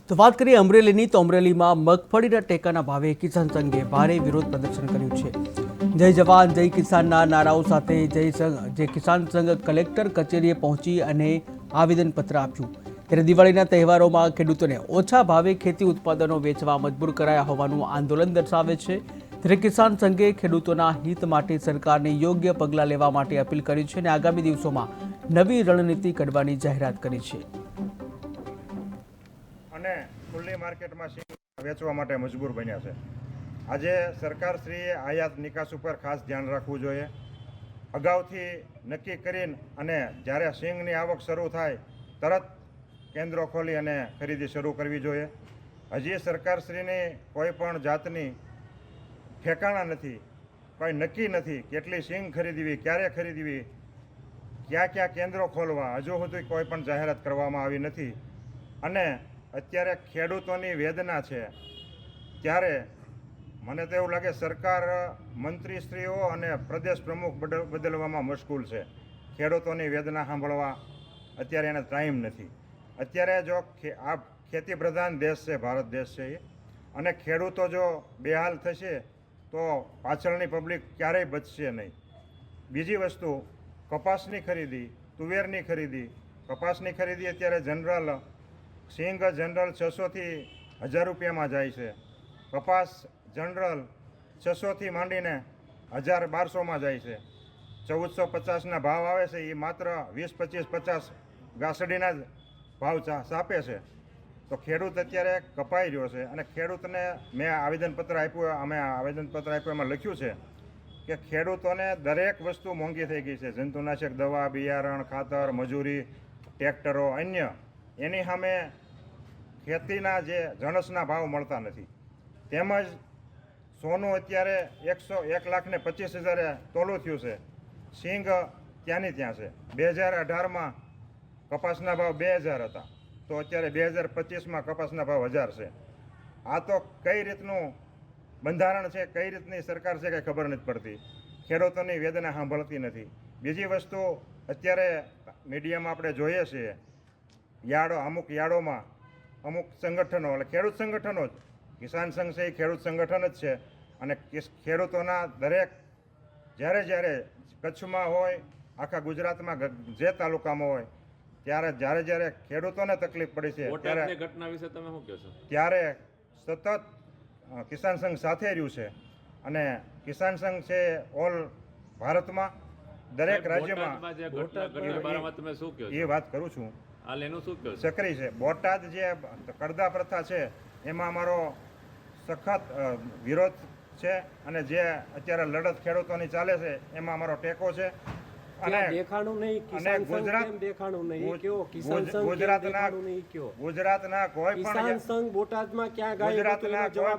તો વાત કરીએ અમરેલીની, તો અમરેલીમાં મગફળીના ટેકાના ભાવે કિસાન સંઘે ભારે વિરોધ પ્રદર્શન કર્યું છે। જય જવાન જય કિસાનના નારાઓ સાથે જે કિસાન સંઘ કલેક્ટર કચેરીએ પહોંચી અને આવેદનપત્ર આપ્યું। ત્યારે દિવાળીના તહેવારોમાં ખેડૂતોને ઓછા ભાવે ખેતી ઉત્પાદનો વેચવા મજબૂર કરાયા હોવાનું આંદોલન દર્શાવે છે। ત્યારે કિસાન સંઘે ખેડૂતોના હિત માટે સરકારને યોગ્ય પગલાં લેવા માટે અપીલ કરી છે અને આગામી દિવસોમાં નવી રણનીતિ ઘડવાની જાહેરાત કરી છે। અને ખુલ્લી માર્કેટમાં સિંગ વેચવા માટે મજબૂર બન્યા છે। આજે સરકારશ્રીએ આયાત નિકાસ ઉપર ખાસ ધ્યાન રાખવું જોઈએ। અગાઉથી નક્કી કરીને અને જ્યારે સિંગની આવક શરૂ થાય તરત કેન્દ્રો ખોલી અને ખરીદી શરૂ કરવી જોઈએ। હજી સરકારશ્રીની કોઈ પણ જાતની ઠેકાણા નથી, કોઈ નક્કી નથી કેટલી સિંગ ખરીદવી, ક્યારે ખરીદવી, ક્યાં ક્યાં કેન્દ્રો ખોલવા, હજુ સુધી કોઈ પણ જાહેરાત કરવામાં આવી નથી। અને અત્યારે ખેડૂતોની વેદના છે ત્યારે મને તો એવું લાગે સરકાર મંત્રીશ્રીઓ અને પ્રદેશ પ્રમુખ બદલવામાં મશગુલ છે। ખેડૂતોની વેદના સાંભળવા અત્યારે એને ટાઈમ નથી। અત્યારે જો આ ખેતી પ્રધાન દેશ છે, ભારત દેશ છે, અને ખેડૂતો જો બેહાલ થશે તો પાછળની પબ્લિક ક્યારેય બચશે નહીં। બીજી વસ્તુ, કપાસની ખરીદી, તુવેરની ખરીદી, કપાસની ખરીદી અત્યારે જનરલ સિંગ જનરલ 600થી 1000 રૂપિયામાં જાય છે। કપાસ જનરલ 600થી માંડીને 1000-1200માં જાય છે। 1450ના ભાવ આવે છે, એ માત્ર 20-25-50 ગાસડીના જ ભાવ સાપે છે। તો ખેડૂત અત્યારે કપાઈ રહ્યો છે અને ખેડૂતને મેં આવેદનપત્ર આપ્યું, અમે આવેદનપત્ર આપ્યું, એમાં લખ્યું છે કે ખેડૂતોને દરેક વસ્તુ મોંઘી થઈ ગઈ છે। જંતુનાશક દવા, બિયારણ, ખાતર, મજૂરી, ટ્રેક્ટરો, અન્ય એની સામે ખેતીના જે જણસના ભાવ મળતા નથી। તેમજ સોનું અત્યારે 1,25,000 તોલું થયું છે। સિંગ ત્યાંની ત્યાં છે। 2018માં કપાસના ભાવ 2000 હતા, તો અત્યારે 2025માં કપાસના ભાવ 1000 છે। આ તો કઈ રીતનું બંધારણ છે, કઈ રીતની સરકાર છે, કંઈ ખબર નથી પડતી। ખેડૂતોની વેદના સાંભળતી નથી। બીજી વસ્તુ, અત્યારે મીડિયામાં આપણે જોઈએ છીએ અમુક યાર્ડોમાં અમુક સંગઠનો, એટલે ખેડૂત સંગઠનો જ, કિસાન સંઘ છે એ ખેડૂત સંગઠન જ છે, અને ખેડૂતોના દરેક જ્યારે કચ્છમાં હોય, આખા ગુજરાતમાં જે તાલુકામાં હોય, જ્યારે ખેડૂતોને તકલીફ પડી છે ત્યારે ઘટના વિશે તમે શું કહેશો? ત્યારે સતત કિસાન સંઘ સાથે રહ્યું છે। અને કિસાન સંઘ છે ઓલ ભારતમાં દરેક રાજ્યમાં એ વાત કરું છું, સક્રિય છે। બોટાદ જે કડદા પ્રથા છે એમાં અમારો સખત વિરોધ છે, અને જે અત્યારે લડત ખેડૂતોની ચાલે છે એમાં અમારો ટેકો છે। અને ગુજરાતના કોઈ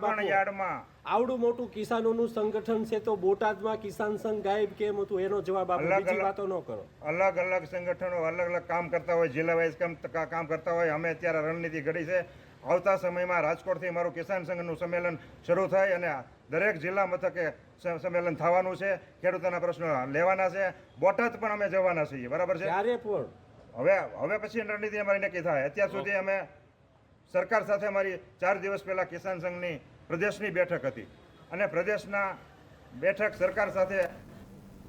પણ યાર્ડમાં આવડું મોટું કિસાનોનું સંગઠન છે, તો બોટાદમાં કિસાન સંઘ ગાયબ કેમ હતું એનો જવાબ આપો, બીજી વાતો ન કરો। અલગ અલગ સંગઠનો અલગ અલગ કામ કરતા હોય, જિલ્લા વાઇઝ કામ કરતા હોય। અમે અત્યારે રણનીતિ ઘડી છે। આવતા સમયમાં રાજકોટથી મારું કિસાન સંઘનું સંમેલન શરૂ થાય અને દરેક જિલ્લા મથકે સંમેલન થવાનું છે। ખેડૂતોના પ્રશ્નો લેવાના છે। બોટાદ પણ અમે જવાના છીએ, બરાબર છે? હવે પછી રણનીતિ અમારી નક્કી થાય। અત્યાર સુધી અમે સરકાર સાથે અમારી 4 દિવસ પહેલા કિસાન સંઘની પ્રદેશની બેઠક હતી, અને પ્રદેશના બેઠક સરકાર સાથે